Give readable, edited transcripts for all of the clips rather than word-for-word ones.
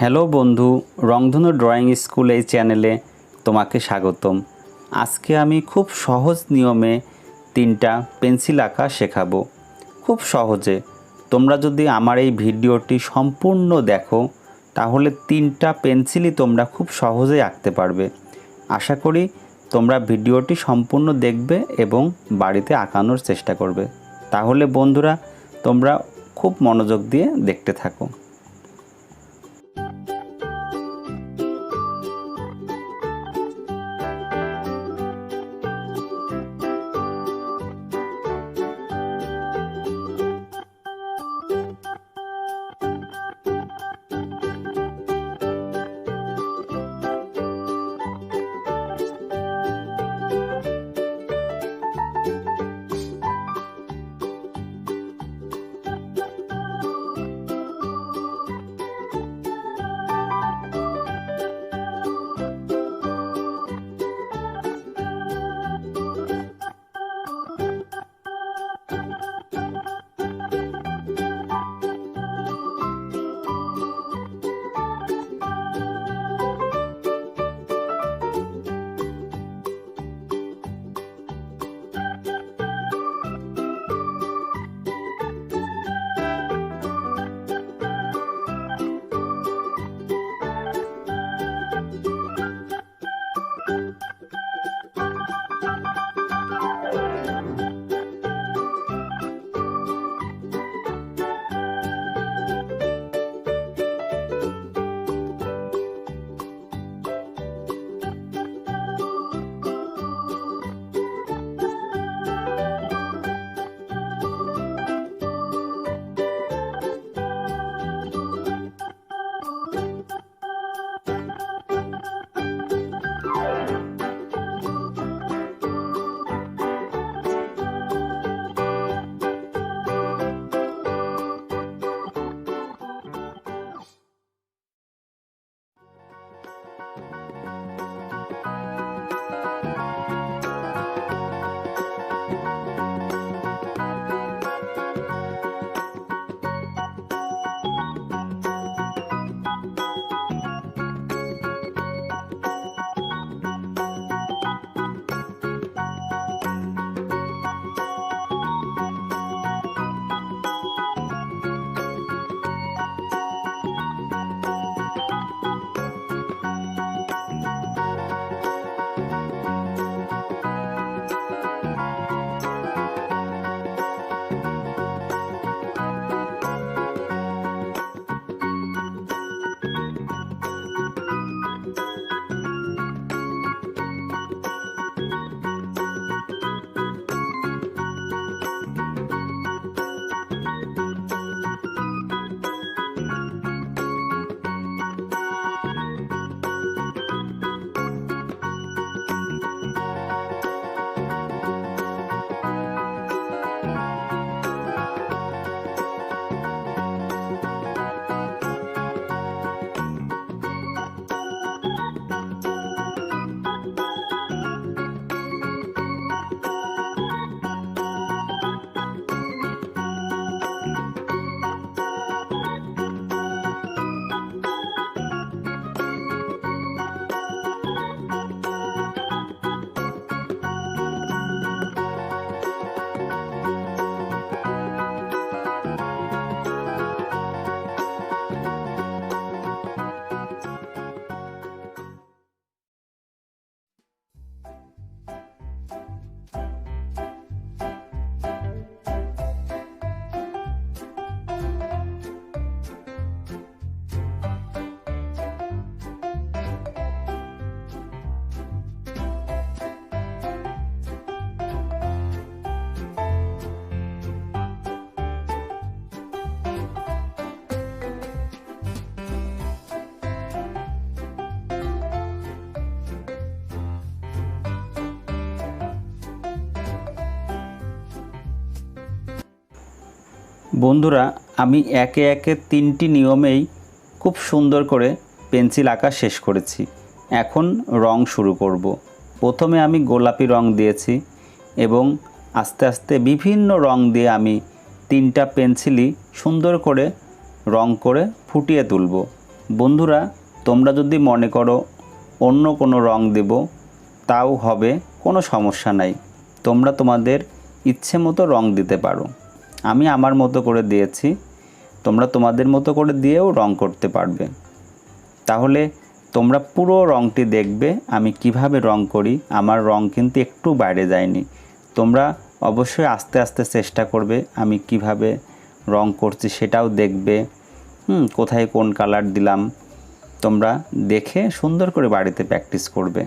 Hello বন্ধু, রংধনু drawing school এই চ্যানেলে তোমাকে স্বাগতম। আজকে আমি খুব সহজ নিয়মে 3টা পেন্সিল আঁকা শেখাবো, খুব সহজে। তোমরা যদি আমার এই ভিডিওটি সম্পূর্ণ দেখো তাহলে 3টা পেন্সিলই তোমরা খুব সহজেই আঁকতে পারবে। আশা করি তোমরা ভিডিওটি সম্পূর্ণ দেখবে এবং বাড়িতে আঁকানোর চেষ্টা করবে। তাহলে বন্ধুরা, তোমরা খুব মনোযোগ দিয়ে দেখতে থাকো। বন্ধুরা, আমি একে একে 3টি নিয়মেই খুব সুন্দর করে পেন্সিল আঁকা শেষ করেছি। এখন রং শুরু করব। প্রথমে আমি গোলাপি রং দিয়েছি এবং আস্তে আস্তে বিভিন্ন রং দিয়ে আমি 3টা পেন্সিলই সুন্দর করে রং করে ফুটিয়ে তুলব। বন্ধুরা, তোমরা যদি মনে করো অন্য কোনো রং দেব তাও হবে, কোনো সমস্যা নাই। তোমরা তোমাদের ইচ্ছে মতো রং দিতে পারো। আমি আমার মতো করে দিয়েছি, তোমরা তোমাদের মতো করে দিয়েও রং করতে পারবে। তাহলে তোমরা পুরো রংটি দেখবে আমি কিভাবে রং করি। আমার রং কিন্তু একটু বাইরে যায়নি। তোমরা অবশ্যই আস্তে আস্তে চেষ্টা করবে, আমি কিভাবে রং করছি সেটাও দেখবে। কোথায় কোন কালার দিলাম তোমরা দেখে সুন্দর করে বাড়িতে প্র্যাকটিস করবে।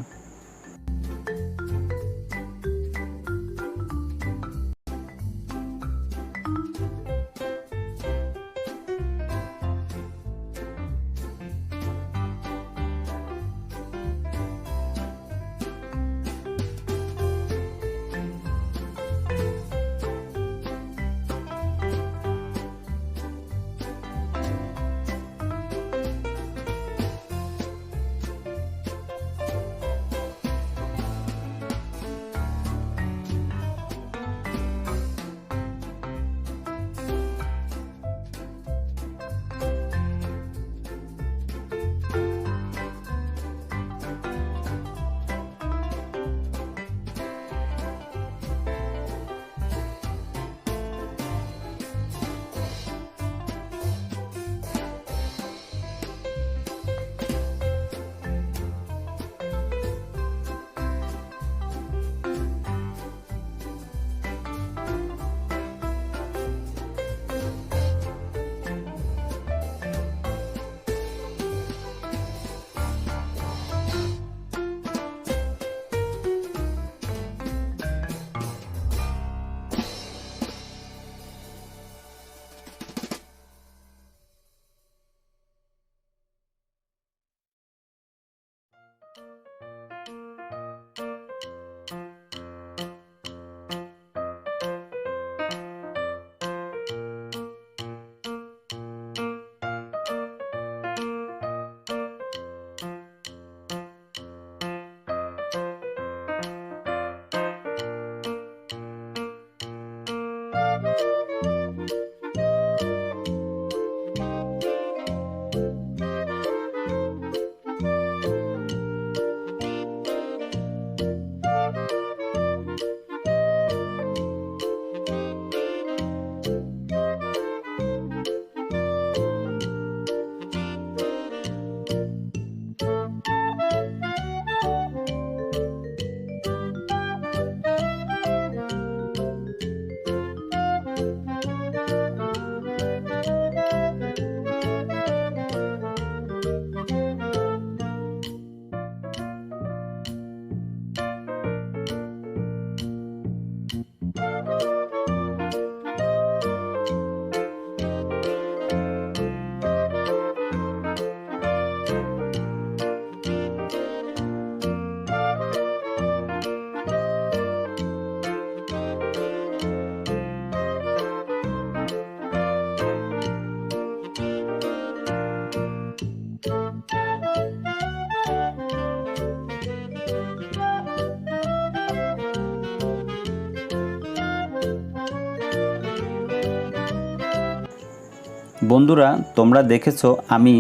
বন্ধুরা, তোমরা দেখেছো আমি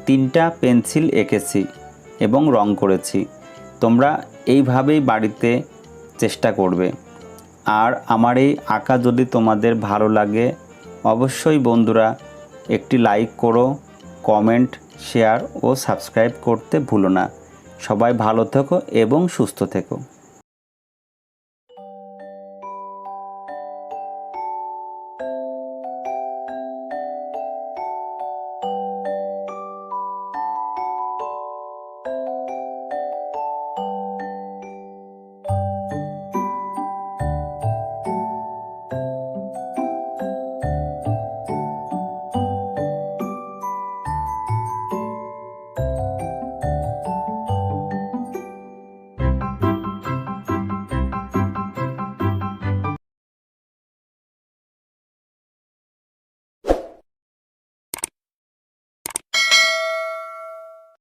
3টা পেন্সিল এঁকেছি এবং রং করেছি। তোমরা এইভাবেই বাড়িতে চেষ্টা করবে। আর আমার এই আঁকা যদি তোমাদের ভালো লাগে অবশ্যই বন্ধুরা একটি লাইক করো, কমেন্ট, শেয়ার ও সাবস্ক্রাইব করতে ভুলো না। সবাই ভালো থেকো এবং সুস্থ থেকো।